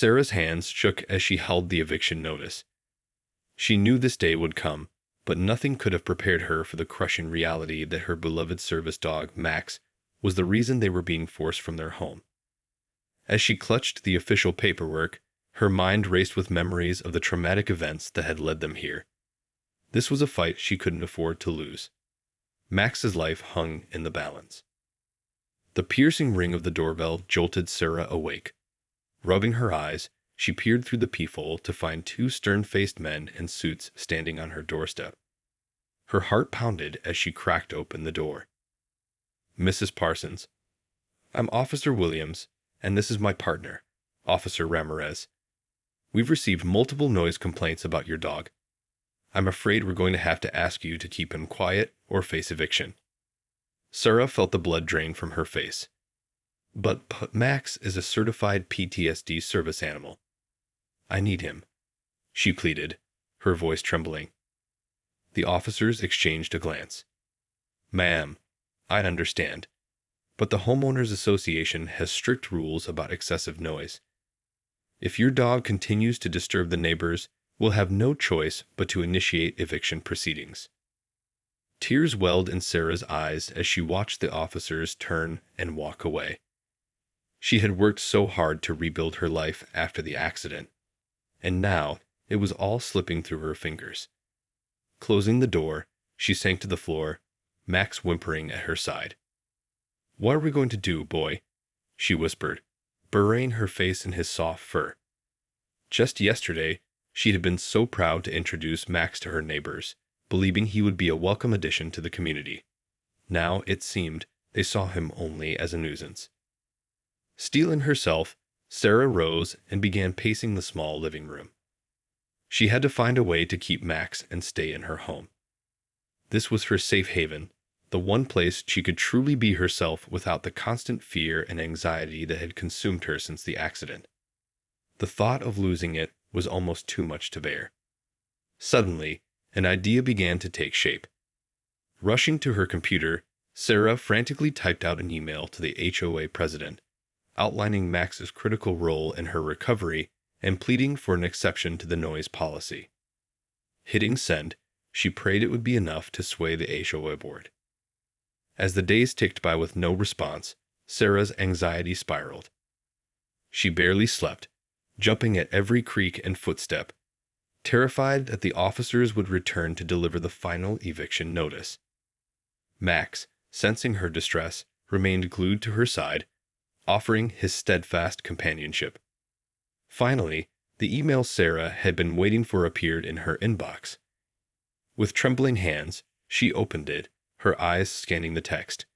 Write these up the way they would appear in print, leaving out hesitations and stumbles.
Sarah's hands shook as she held the eviction notice. She knew this day would come, but nothing could have prepared her for the crushing reality that her beloved service dog, Max, was the reason they were being forced from their home. As she clutched the official paperwork, her mind raced with memories of the traumatic events that had led them here. This was a fight she couldn't afford to lose. Max's life hung in the balance. The piercing ring of the doorbell jolted Sarah awake. Rubbing her eyes, she peered through the peephole to find two stern-faced men in suits standing on her doorstep. Her heart pounded as she cracked open the door. "Mrs. Parsons, I'm Officer Williams, and this is my partner, Officer Ramirez. We've received multiple noise complaints about your dog. I'm afraid we're going to have to ask you to keep him quiet or face eviction." Sarah felt the blood drain from her face. But Max is a certified PTSD service animal. "I need him," she pleaded, her voice trembling. The officers exchanged a glance. "Ma'am, I understand, but the Homeowners Association has strict rules about excessive noise. If your dog continues to disturb the neighbors, we'll have no choice but to initiate eviction proceedings." Tears welled in Sarah's eyes as she watched the officers turn and walk away. She had worked so hard to rebuild her life after the accident, and now it was all slipping through her fingers. Closing the door, she sank to the floor, Max whimpering at her side. "What are we going to do, boy?" she whispered, burying her face in his soft fur. Just yesterday, she had been so proud to introduce Max to her neighbors, believing he would be a welcome addition to the community. Now, it seemed, they saw him only as a nuisance. Steeling herself, Sarah rose and began pacing the small living room. She had to find a way to keep Max and stay in her home. This was her safe haven, the one place she could truly be herself without the constant fear and anxiety that had consumed her since the accident. The thought of losing it was almost too much to bear. Suddenly, an idea began to take shape. Rushing to her computer, Sarah frantically typed out an email to the HOA president, outlining Max's critical role in her recovery and pleading for an exception to the noise policy. Hitting send, she prayed it would be enough to sway the HOA board. As the days ticked by with no response, Sarah's anxiety spiraled. She barely slept, jumping at every creak and footstep, terrified that the officers would return to deliver the final eviction notice. Max, sensing her distress, remained glued to her side, offering his steadfast companionship. Finally, the email Sarah had been waiting for appeared in her inbox. With trembling hands, she opened it, her eyes scanning the text.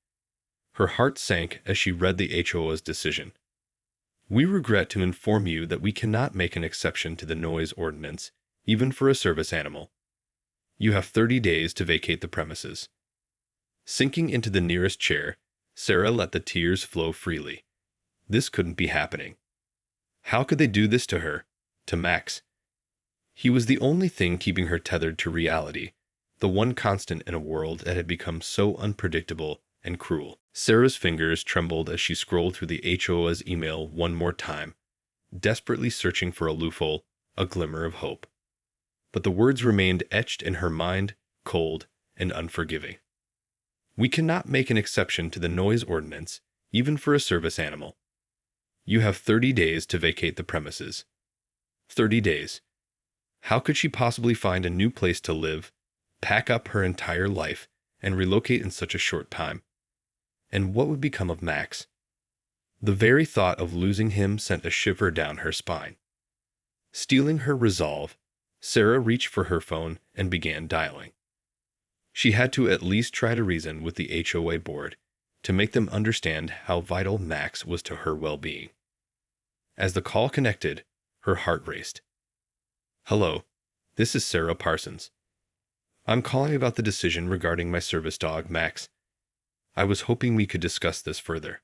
Her heart sank as she read the HOA's decision. "We regret to inform you that we cannot make an exception to the noise ordinance, even for a service animal. You have 30 days to vacate the premises." Sinking into the nearest chair, Sarah let the tears flow freely. This couldn't be happening. How could they do this to her, to Max? He was the only thing keeping her tethered to reality, the one constant in a world that had become so unpredictable and cruel. Sarah's fingers trembled as she scrolled through the HOA's email one more time, desperately searching for a loophole, a glimmer of hope. But the words remained etched in her mind, cold and unforgiving. "We cannot make an exception to the noise ordinance, even for a service animal. You have 30 days to vacate the premises." 30 days. How could she possibly find a new place to live, pack up her entire life, and relocate in such a short time? And what would become of Max? The very thought of losing him sent a shiver down her spine. Steeling her resolve, Sarah reached for her phone and began dialing. She had to at least try to reason with the HOA board, to make them understand how vital Max was to her well-being. As the call connected, her heart raced. "Hello, this is Sarah Parsons. I'm calling about the decision regarding my service dog, Max. I was hoping we could discuss this further."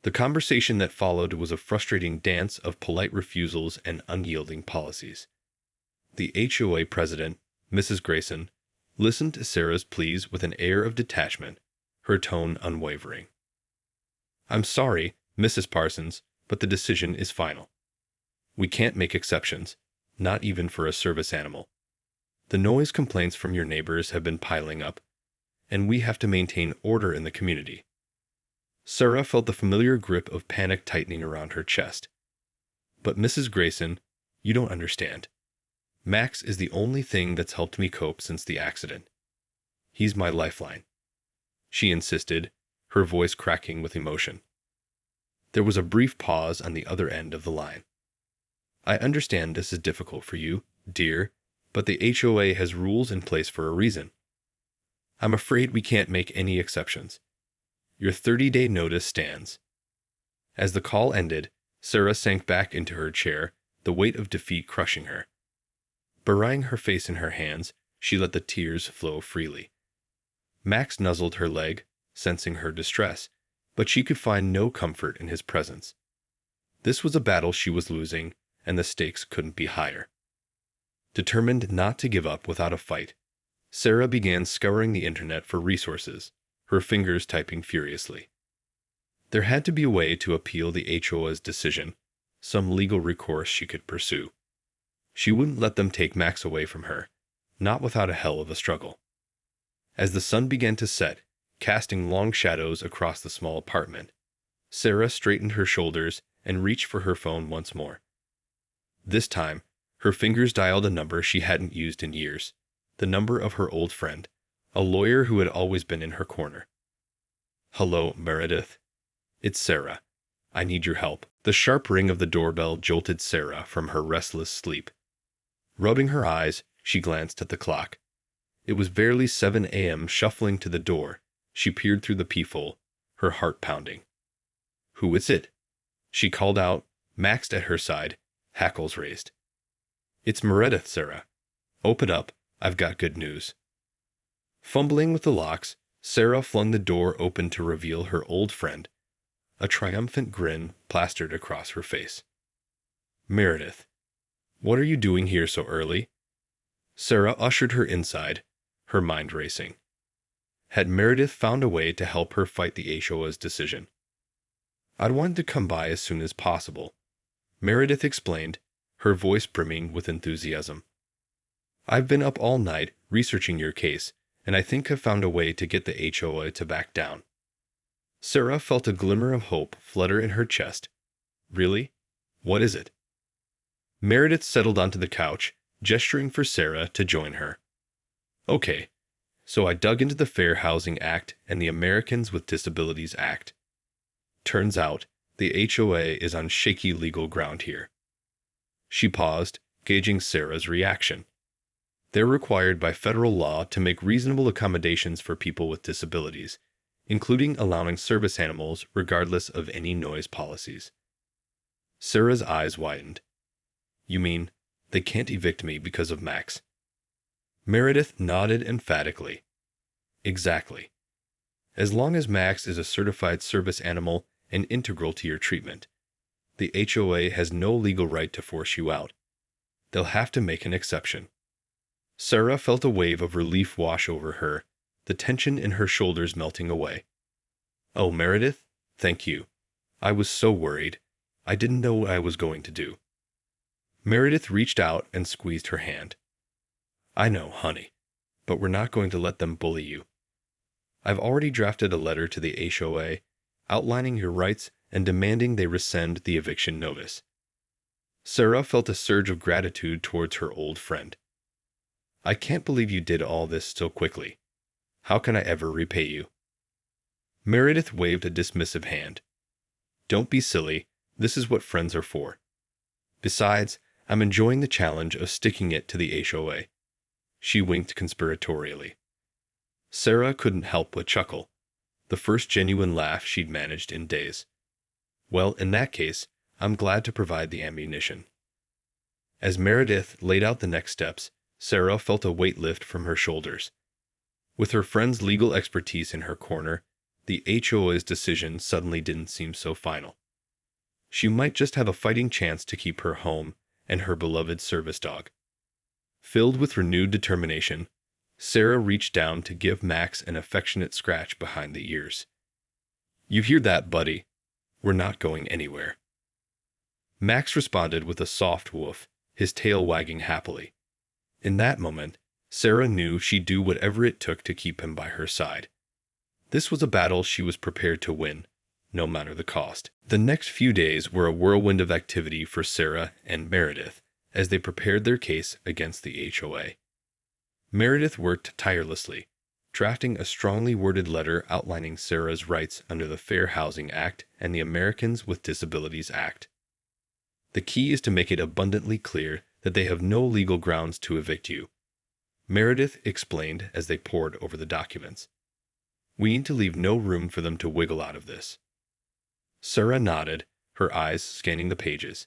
The conversation that followed was a frustrating dance of polite refusals and unyielding policies. The HOA president, Mrs. Grayson, listened to Sarah's pleas with an air of detachment, her tone unwavering. "I'm sorry, Mrs. Parsons, but the decision is final. We can't make exceptions, not even for a service animal. The noise complaints from your neighbors have been piling up, and we have to maintain order in the community. Sarah felt the familiar grip of panic tightening around her chest. But Mrs. Grayson, you don't understand. Max is the only thing that's helped me cope since the accident. He's my lifeline, she insisted, her voice cracking with emotion. There was a brief pause on the other end of the line. I understand this is difficult for you, dear, but the HOA has rules in place for a reason. I'm afraid we can't make any exceptions. Your 30-day notice stands. As the call ended, Sarah sank back into her chair, the weight of defeat crushing her. Burying her face in her hands, she let the tears flow freely. Max nuzzled her leg, sensing her distress, but she could find no comfort in his presence. This was a battle she was losing, and the stakes couldn't be higher. Determined not to give up without a fight, Sarah began scouring the internet for resources, her fingers typing furiously. There had to be a way to appeal the HOA's decision, some legal recourse she could pursue. She wouldn't let them take Max away from her, not without a hell of a struggle. As the sun began to set, casting long shadows across the small apartment, Sarah straightened her shoulders and reached for her phone once more. This time, her fingers dialed a number she hadn't used in years, the number of her old friend, a lawyer who had always been in her corner. Hello, Meredith. It's Sarah. I need your help. The sharp ring of the doorbell jolted Sarah from her restless sleep. Rubbing her eyes, she glanced at the clock. It was barely 7 a.m. Shuffling to the door, she peered through the peephole, her heart pounding. Who is it? She called out, Max at her side, hackles raised. It's Meredith, Sarah. Open up, I've got good news. Fumbling with the locks, Sarah flung the door open to reveal her old friend, a triumphant grin plastered across her face. Meredith, what are you doing here so early? Sarah ushered her inside, her mind racing. Had Meredith found a way to help her fight the HOA's decision? I'd wanted to come by as soon as possible, Meredith explained, her voice brimming with enthusiasm. I've been up all night researching your case, and I think I've found a way to get the HOA to back down. Sarah felt a glimmer of hope flutter in her chest. Really? What is it? Meredith settled onto the couch, gesturing for Sarah to join her. Okay, so I dug into the Fair Housing Act and the Americans with Disabilities Act. Turns out, the HOA is on shaky legal ground here. She paused, gauging Sarah's reaction. They're required by federal law to make reasonable accommodations for people with disabilities, including allowing service animals regardless of any noise policies. Sarah's eyes widened. You mean, they can't evict me because of Max? Meredith nodded emphatically. Exactly. As long as Max is a certified service animal and integral to your treatment, the HOA has no legal right to force you out. They'll have to make an exception. Sarah felt a wave of relief wash over her, the tension in her shoulders melting away. Oh, Meredith, thank you. I was so worried. I didn't know what I was going to do. Meredith reached out and squeezed her hand. I know, honey, but we're not going to let them bully you. I've already drafted a letter to the HOA outlining your rights and demanding they rescind the eviction notice. Sarah felt a surge of gratitude towards her old friend. I can't believe you did all this so quickly. How can I ever repay you? Meredith waved a dismissive hand. Don't be silly. This is what friends are for. Besides, I'm enjoying the challenge of sticking it to the HOA. She winked conspiratorially. Sarah couldn't help but chuckle, the first genuine laugh she'd managed in days. Well, in that case, I'm glad to provide the ammunition. As Meredith laid out the next steps, Sarah felt a weight lift from her shoulders. With her friend's legal expertise in her corner, the HOA's decision suddenly didn't seem so final. She might just have a fighting chance to keep her home and her beloved service dog. Filled with renewed determination, Sarah reached down to give Max an affectionate scratch behind the ears. You hear that, buddy? We're not going anywhere. Max responded with a soft woof, his tail wagging happily. In that moment, Sarah knew she'd do whatever it took to keep him by her side. This was a battle she was prepared to win, no matter the cost. The next few days were a whirlwind of activity for Sarah and Meredith as they prepared their case against the HOA. Meredith worked tirelessly, drafting a strongly worded letter outlining Sarah's rights under the Fair Housing Act and the Americans with Disabilities Act. The key is to make it abundantly clear that they have no legal grounds to evict you, Meredith explained as they pored over the documents. We need to leave no room for them to wiggle out of this. Sarah nodded, her eyes scanning the pages.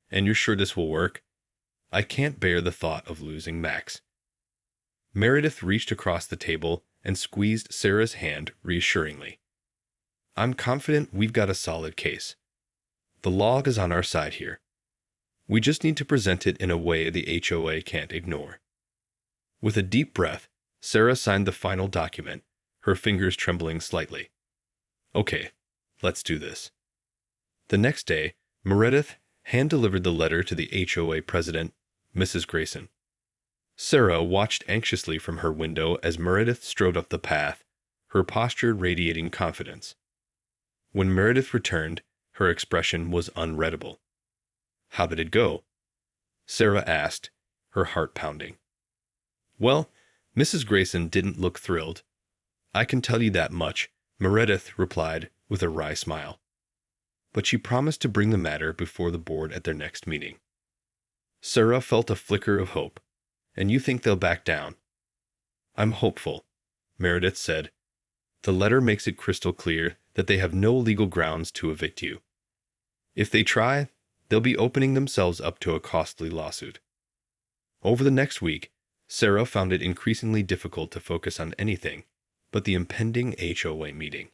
And you're sure this will work? I can't bear the thought of losing Max. Meredith reached across the table and squeezed Sarah's hand reassuringly. I'm confident we've got a solid case. The law is on our side here. We just need to present it in a way the HOA can't ignore. With a deep breath, Sarah signed the final document, her fingers trembling slightly. Okay, let's do this. The next day, Meredith hand-delivered the letter to the HOA president, Mrs. Grayson. Sarah watched anxiously from her window as Meredith strode up the path, her posture radiating confidence. When Meredith returned, her expression was unreadable. How did it go? Sarah asked, her heart pounding. Well, Mrs. Grayson didn't look thrilled. I can tell you that much, Meredith replied with a wry smile. But she promised to bring the matter before the board at their next meeting. Sarah felt a flicker of hope. And you think they'll back down? I'm hopeful, Meredith said. The letter makes it crystal clear that they have no legal grounds to evict you. If they try, they'll be opening themselves up to a costly lawsuit. Over the next week, Sarah found it increasingly difficult to focus on anything but the impending HOA meeting.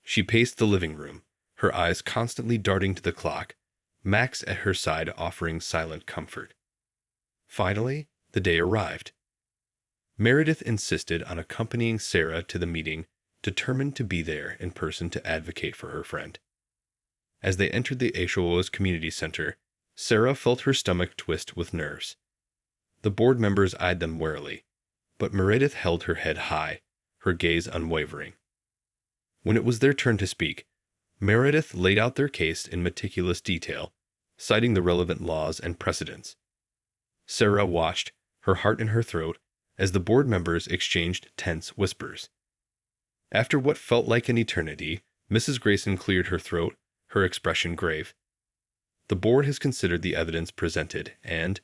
She paced the living room, her eyes constantly darting to the clock, Max at her side offering silent comfort. Finally, the day arrived. Meredith insisted on accompanying Sarah to the meeting, determined to be there in person to advocate for her friend. As they entered the HOA's community center, Sarah felt her stomach twist with nerves. The board members eyed them warily, but Meredith held her head high, her gaze unwavering. When it was their turn to speak, Meredith laid out their case in meticulous detail, citing the relevant laws and precedents. Sarah watched, her heart in her throat, as the board members exchanged tense whispers. After what felt like an eternity, Mrs. Grayson cleared her throat, her expression grave. The board has considered the evidence presented, and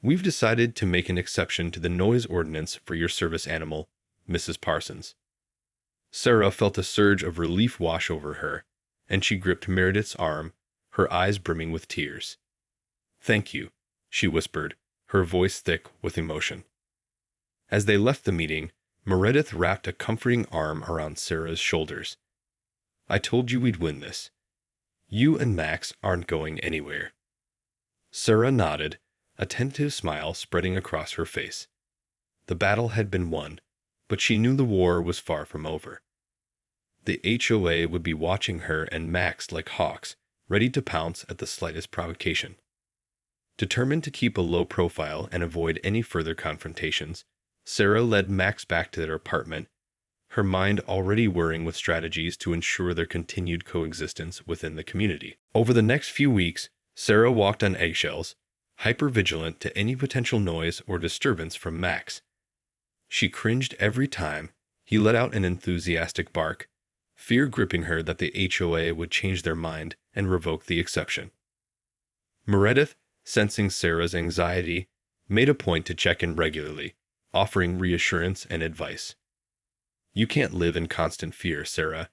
we've decided to make an exception to the noise ordinance for your service animal, Mrs. Parsons. Sarah felt a surge of relief wash over her, and she gripped Meredith's arm, her eyes brimming with tears. Thank you, she whispered, her voice thick with emotion. As they left the meeting, Meredith wrapped a comforting arm around Sarah's shoulders. I told you we'd win this. You and Max aren't going anywhere. Sarah nodded, a tentative smile spreading across her face. The battle had been won, but she knew the war was far from over. The HOA would be watching her and Max like hawks, ready to pounce at the slightest provocation. Determined to keep a low profile and avoid any further confrontations, Sarah led Max back to their apartment, her mind already whirring with strategies to ensure their continued coexistence within the community. Over the next few weeks, Sarah walked on eggshells, hyper-vigilant to any potential noise or disturbance from Max. She cringed every time he let out an enthusiastic bark, fear gripping her that the HOA would change their mind and revoke the exception. Meredith, sensing Sarah's anxiety, made a point to check in regularly, offering reassurance and advice. You can't live in constant fear, Sarah,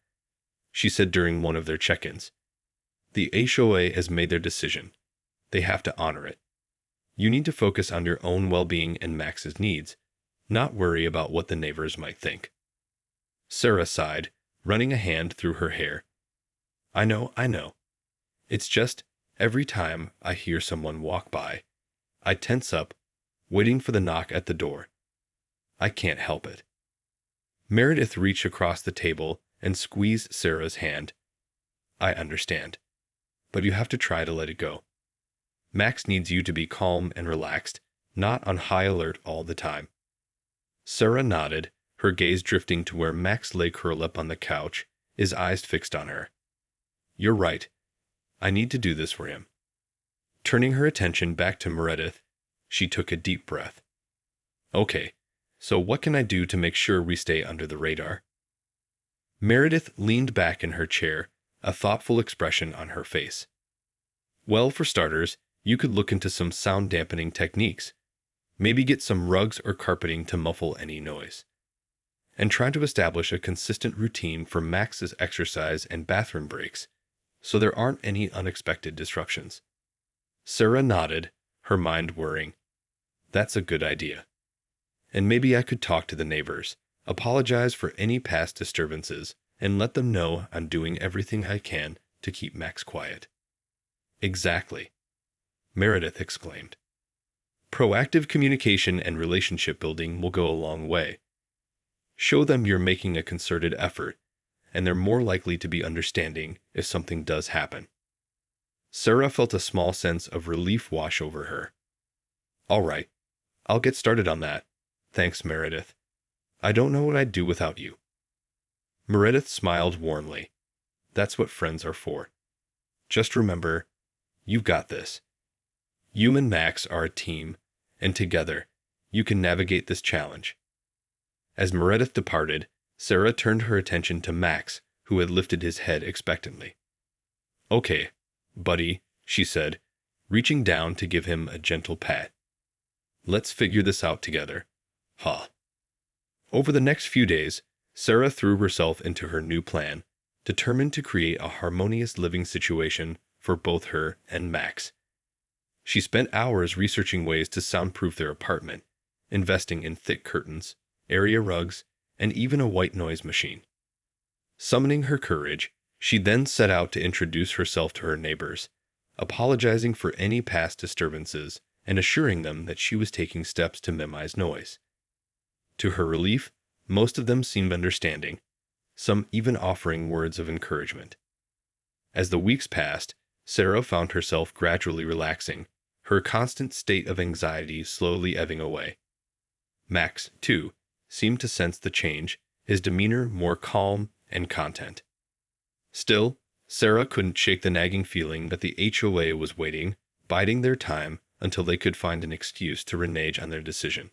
she said during one of their check-ins. The HOA has made their decision. They have to honor it. You need to focus on your own well-being and Max's needs, not worry about what the neighbors might think. Sarah sighed, running a hand through her hair. I know. It's just, every time I hear someone walk by, I tense up, waiting for the knock at the door. I can't help it. Meredith reached across the table and squeezed Sarah's hand. I understand. but you have to try to let it go. Max needs you to be calm and relaxed, not on high alert all the time. Sarah nodded, her gaze drifting to where Max lay curled up on the couch, his eyes fixed on her. You're right. I need to do this for him. Turning her attention back to Meredith, she took a deep breath. Okay, so what can I do to make sure we stay under the radar? Meredith leaned back in her chair, a thoughtful expression on her face. Well, for starters, you could look into some sound dampening techniques. Maybe get some rugs or carpeting to muffle any noise. And try to establish a consistent routine for Max's exercise and bathroom breaks, so there aren't any unexpected disruptions. Sarah nodded, her mind whirring. That's a good idea. And maybe I could talk to the neighbors, apologize for any past disturbances, and let them know I'm doing everything I can to keep Max quiet. Exactly, Meredith exclaimed. Proactive communication and relationship building will go a long way. Show them you're making a concerted effort, and they're more likely to be understanding if something does happen. Sarah felt a small sense of relief wash over her. All right, I'll get started on that. Thanks, Meredith. I don't know what I'd do without you. Meredith smiled warmly. That's what friends are for. Just remember, you've got this. You and Max are a team, and together, you can navigate this challenge. As Meredith departed, Sarah turned her attention to Max, who had lifted his head expectantly. Okay, buddy, she said, reaching down to give him a gentle pat. Let's figure this out together. Huh. Over the next few days, Sarah threw herself into her new plan, determined to create a harmonious living situation for both her and Max. She spent hours researching ways to soundproof their apartment, investing in thick curtains, area rugs, and even a white noise machine. Summoning her courage, she then set out to introduce herself to her neighbors, apologizing for any past disturbances and assuring them that she was taking steps to minimize noise. To her relief, most of them seemed understanding, some even offering words of encouragement. As the weeks passed, Sarah found herself gradually relaxing, her constant state of anxiety slowly ebbing away. Max, too, seemed to sense the change, his demeanor more calm and content. Still, Sarah couldn't shake the nagging feeling that the HOA was waiting, biding their time until they could find an excuse to renege on their decision.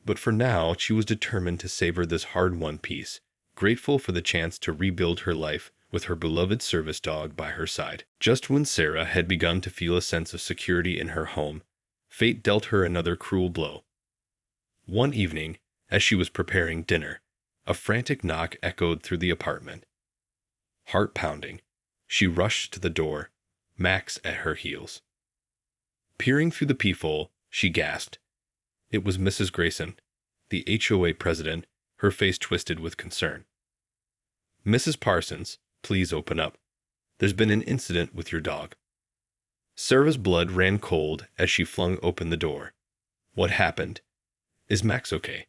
But for now, she was determined to savor this hard-won peace, grateful for the chance to rebuild her life with her beloved service dog by her side. Just when Sarah had begun to feel a sense of security in her home, fate dealt her another cruel blow. One evening, as she was preparing dinner, a frantic knock echoed through the apartment. Heart pounding, she rushed to the door, Max at her heels. Peering through the peephole, she gasped. It was Mrs. Grayson, the HOA president, her face twisted with concern. Mrs. Parsons, please open up. There's been an incident with your dog. Sarah's blood ran cold as she flung open the door. What happened? Is Max okay?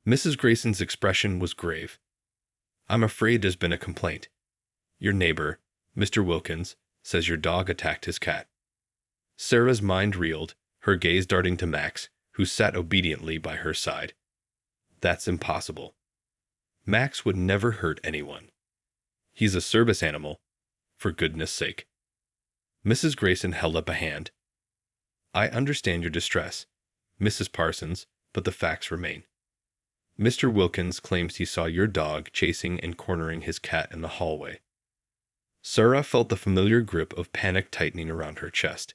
Mrs. Grayson's expression was grave. I'm afraid there's been a complaint. Your neighbor, Mr. Wilkins, says your dog attacked his cat. Sarah's mind reeled, her gaze darting to Max, who sat obediently by her side. That's impossible. Max would never hurt anyone. He's a service animal, for goodness sake. Mrs. Grayson held up a hand. I understand your distress, Mrs. Parsons, but the facts remain. Mr. Wilkins claims he saw your dog chasing and cornering his cat in the hallway. Sarah felt the familiar grip of panic tightening around her chest.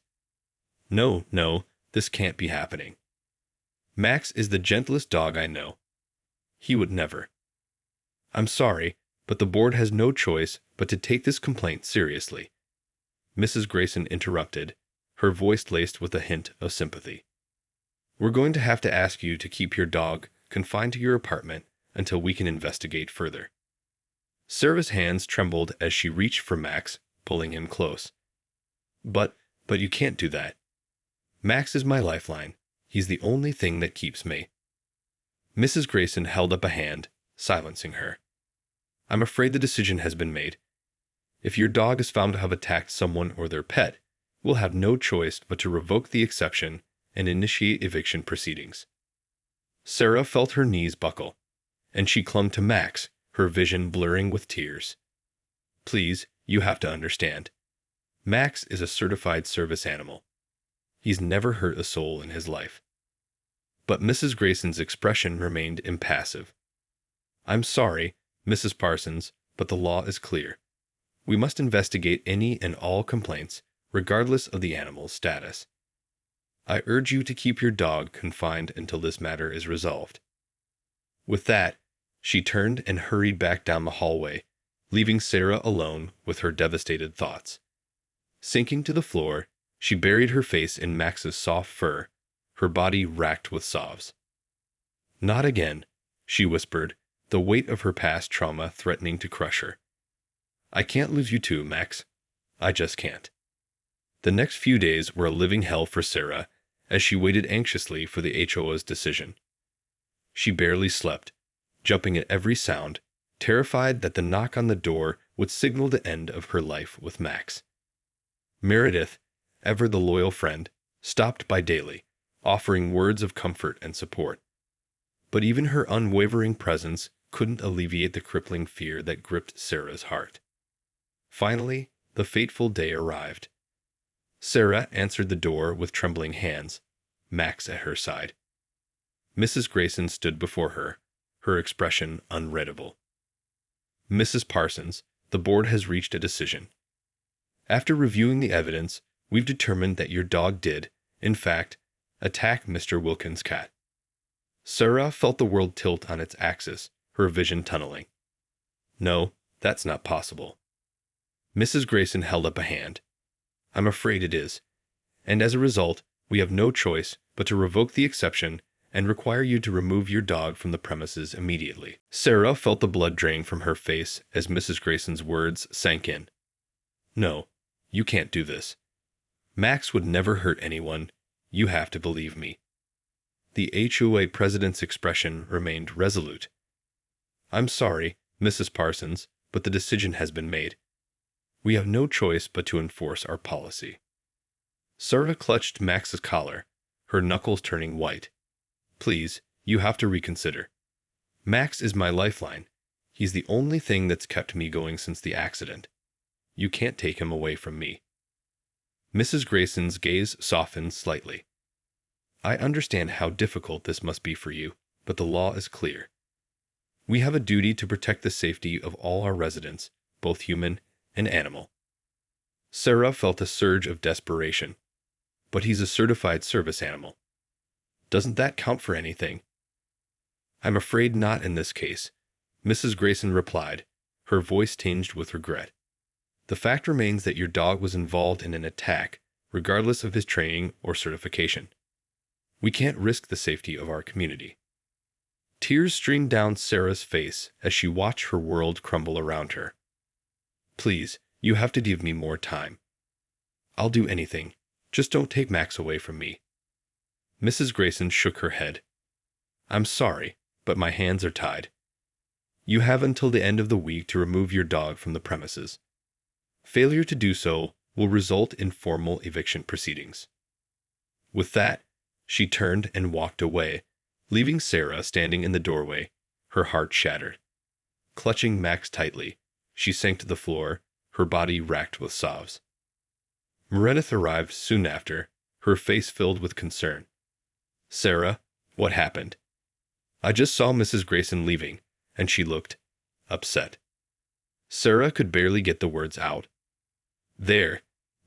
No, this can't be happening. Max is the gentlest dog I know. He would never. I'm sorry, but the board has no choice but to take this complaint seriously. Mrs. Grayson interrupted, her voice laced with a hint of sympathy. We're going to have to ask you to keep your dog confined to your apartment until we can investigate further. Sarah's hands trembled as she reached for Max, pulling him close. But you can't do that. Max is my lifeline. He's the only thing that keeps me. Mrs. Grayson held up a hand, silencing her. I'm afraid the decision has been made. If your dog is found to have attacked someone or their pet, we'll have no choice but to revoke the exception and initiate eviction proceedings. Sarah felt her knees buckle, and she clung to Max, her vision blurring with tears. Please, you have to understand. Max is a certified service animal. He's never hurt a soul in his life. But Mrs. Grayson's expression remained impassive. I'm sorry, Mrs. Parsons, but the law is clear. We must investigate any and all complaints, regardless of the animal's status. I urge you to keep your dog confined until this matter is resolved. With that, she turned and hurried back down the hallway, leaving Sarah alone with her devastated thoughts. Sinking to the floor, she buried her face in Max's soft fur, her body racked with sobs. Not again, she whispered, the weight of her past trauma threatening to crush her. I can't lose you too, Max. I just can't. The next few days were a living hell for Sarah as she waited anxiously for the HOA's decision. She barely slept, jumping at every sound, terrified that the knock on the door would signal the end of her life with Max. Meredith, ever the loyal friend, stopped by daily, offering words of comfort and support. But even her unwavering presence couldn't alleviate the crippling fear that gripped Sarah's heart. Finally, the fateful day arrived. Sarah answered the door with trembling hands, Max at her side. Mrs. Grayson stood before her, her expression unreadable. Mrs. Parsons, the board has reached a decision. After reviewing the evidence, we've determined that your dog did, in fact, attack Mr. Wilkins' cat. Sarah felt the world tilt on its axis, her vision tunneling. No, that's not possible. Mrs. Grayson held up a hand. I'm afraid it is, and as a result, we have no choice but to revoke the exception and require you to remove your dog from the premises immediately. Sarah felt the blood drain from her face as Mrs. Grayson's words sank in. No, you can't do this. Max would never hurt anyone. You have to believe me. The HOA president's expression remained resolute. I'm sorry, Mrs. Parsons, but the decision has been made. We have no choice but to enforce our policy. Sarah clutched Max's collar, her knuckles turning white. Please, you have to reconsider. Max is my lifeline. He's the only thing that's kept me going since the accident. You can't take him away from me. Mrs. Grayson's gaze softened slightly. I understand how difficult this must be for you, but the law is clear. We have a duty to protect the safety of all our residents, both human and animal. Sarah felt a surge of desperation. But he's a certified service animal. Doesn't that count for anything? I'm afraid not in this case, Mrs. Grayson replied, her voice tinged with regret. The fact remains that your dog was involved in an attack, regardless of his training or certification. We can't risk the safety of our community. Tears streamed down Sarah's face as she watched her world crumble around her. Please, you have to give me more time. I'll do anything. Just don't take Max away from me. Mrs. Grayson shook her head. I'm sorry, but my hands are tied. You have until the end of the week to remove your dog from the premises. Failure to do so will result in formal eviction proceedings. With that, she turned and walked away, leaving Sarah standing in the doorway, her heart shattered. Clutching Max tightly, she sank to the floor, her body racked with sobs. Meredith arrived soon after, her face filled with concern. Sarah, what happened? I just saw Mrs. Grayson leaving, and she looked upset. Sarah could barely get the words out. They're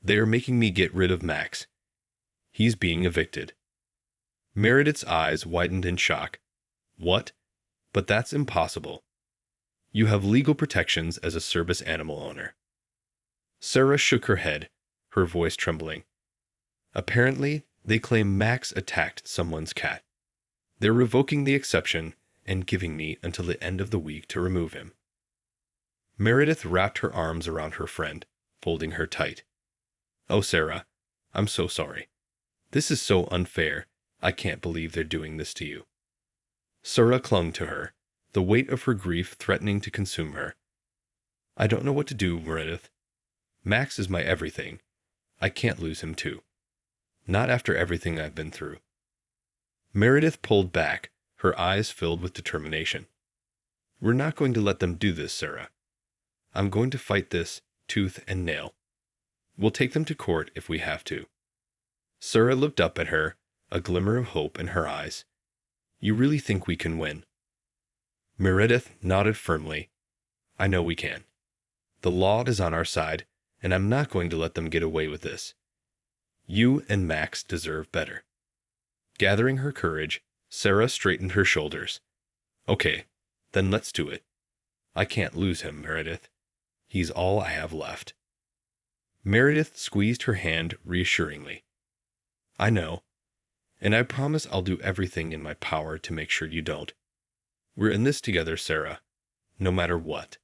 making me get rid of Max. He's being evicted. Meredith's eyes widened in shock. What? But that's impossible. You have legal protections as a service animal owner. Sarah shook her head, her voice trembling. Apparently, they claim Max attacked someone's cat. They're revoking the exception and giving me until the end of the week to remove him. Meredith wrapped her arms around her friend, folding her tight. Oh, Sarah, I'm so sorry. This is so unfair. I can't believe they're doing this to you. Sarah clung to her, the weight of her grief threatening to consume her. I don't know what to do, Meredith. Max is my everything. I can't lose him too. Not after everything I've been through. Meredith pulled back, her eyes filled with determination. We're not going to let them do this, Sarah. I'm going to fight this, tooth and nail. We'll take them to court if we have to. Sarah looked up at her, a glimmer of hope in her eyes. You really think we can win? Meredith nodded firmly. I know we can. The law is on our side, and I'm not going to let them get away with this. You and Max deserve better. Gathering her courage, Sarah straightened her shoulders. Okay, then let's do it. I can't lose him, Meredith. He's all I have left. Meredith squeezed her hand reassuringly. I know, and I promise I'll do everything in my power to make sure you don't. We're in this together, Sarah, no matter what.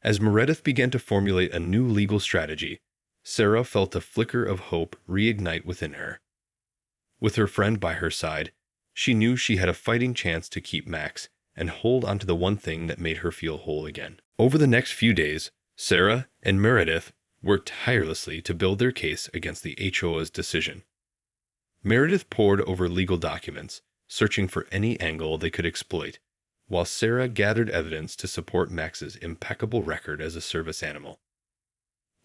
As Meredith began to formulate a new legal strategy, Sarah felt a flicker of hope reignite within her. With her friend by her side, she knew she had a fighting chance to keep Max and hold on to the one thing that made her feel whole again. Over the next few days, Sarah and Meredith worked tirelessly to build their case against the HOA's decision. Meredith pored over legal documents, searching for any angle they could exploit, while Sarah gathered evidence to support Max's impeccable record as a service animal.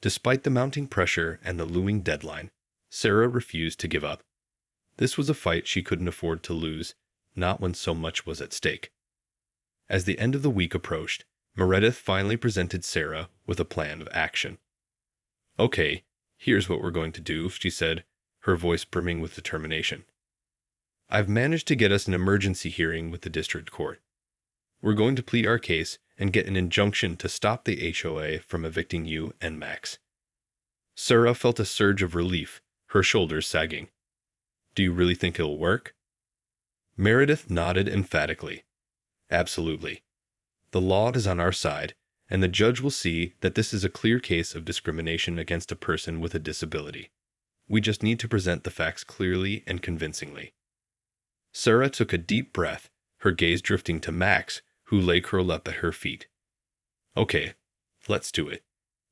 Despite the mounting pressure and the looming deadline, Sarah refused to give up. This was a fight she couldn't afford to lose, not when so much was at stake. As the end of the week approached, Meredith finally presented Sarah with a plan of action. Okay, here's what we're going to do, she said, her voice brimming with determination. I've managed to get us an emergency hearing with the district court. We're going to plead our case and get an injunction to stop the HOA from evicting you and Max. Sarah felt a surge of relief, her shoulders sagging. Do you really think it'll work? Meredith nodded emphatically. Absolutely. The law is on our side, and the judge will see that this is a clear case of discrimination against a person with a disability. We just need to present the facts clearly and convincingly. Sarah took a deep breath, her gaze drifting to Max, who lay curled up at her feet. Okay, let's do it.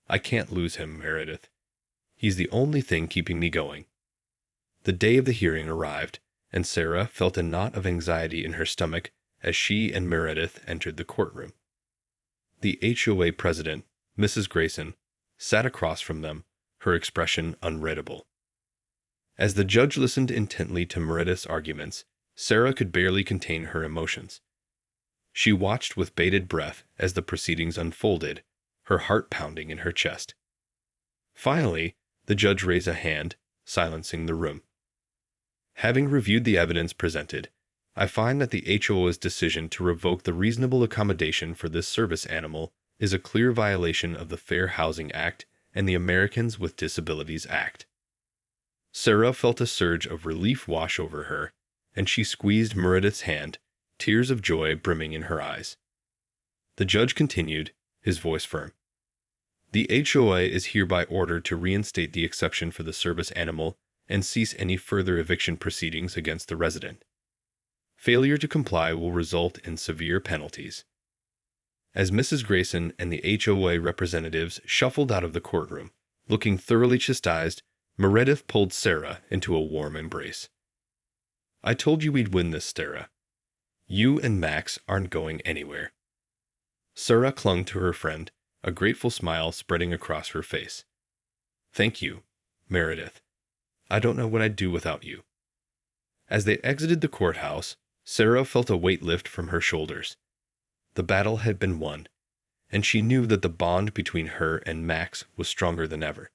I can't lose him, Meredith. He's the only thing keeping me going. The day of the hearing arrived, and Sarah felt a knot of anxiety in her stomach as she and Meredith entered the courtroom. The HOA president, Mrs. Grayson, sat across from them, her expression unreadable. As the judge listened intently to Meredith's arguments, Sarah could barely contain her emotions. She watched with bated breath as the proceedings unfolded, her heart pounding in her chest. Finally, the judge raised a hand, silencing the room. Having reviewed the evidence presented, I find that the HOA's decision to revoke the reasonable accommodation for this service animal is a clear violation of the Fair Housing Act and the Americans with Disabilities Act. Sarah felt a surge of relief wash over her, and she squeezed Meredith's hand, tears of joy brimming in her eyes. The judge continued, his voice firm. The HOA is hereby ordered to reinstate the exception for the service animal and cease any further eviction proceedings against the resident. Failure to comply will result in severe penalties. As Mrs. Grayson and the HOA representatives shuffled out of the courtroom, looking thoroughly chastised, Meredith pulled Sarah into a warm embrace. I told you we'd win this, Sarah. You and Max aren't going anywhere. Sarah clung to her friend, a grateful smile spreading across her face. Thank you, Meredith. I don't know what I'd do without you. As they exited the courthouse, Sarah felt a weight lift from her shoulders. The battle had been won, and she knew that the bond between her and Max was stronger than ever.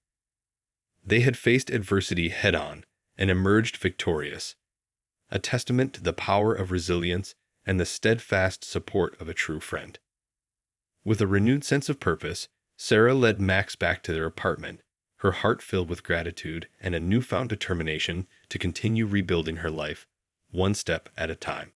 They had faced adversity head-on and emerged victorious, a testament to the power of resilience and the steadfast support of a true friend. With a renewed sense of purpose, Sarah led Max back to their apartment, her heart filled with gratitude and a newfound determination to continue rebuilding her life, one step at a time.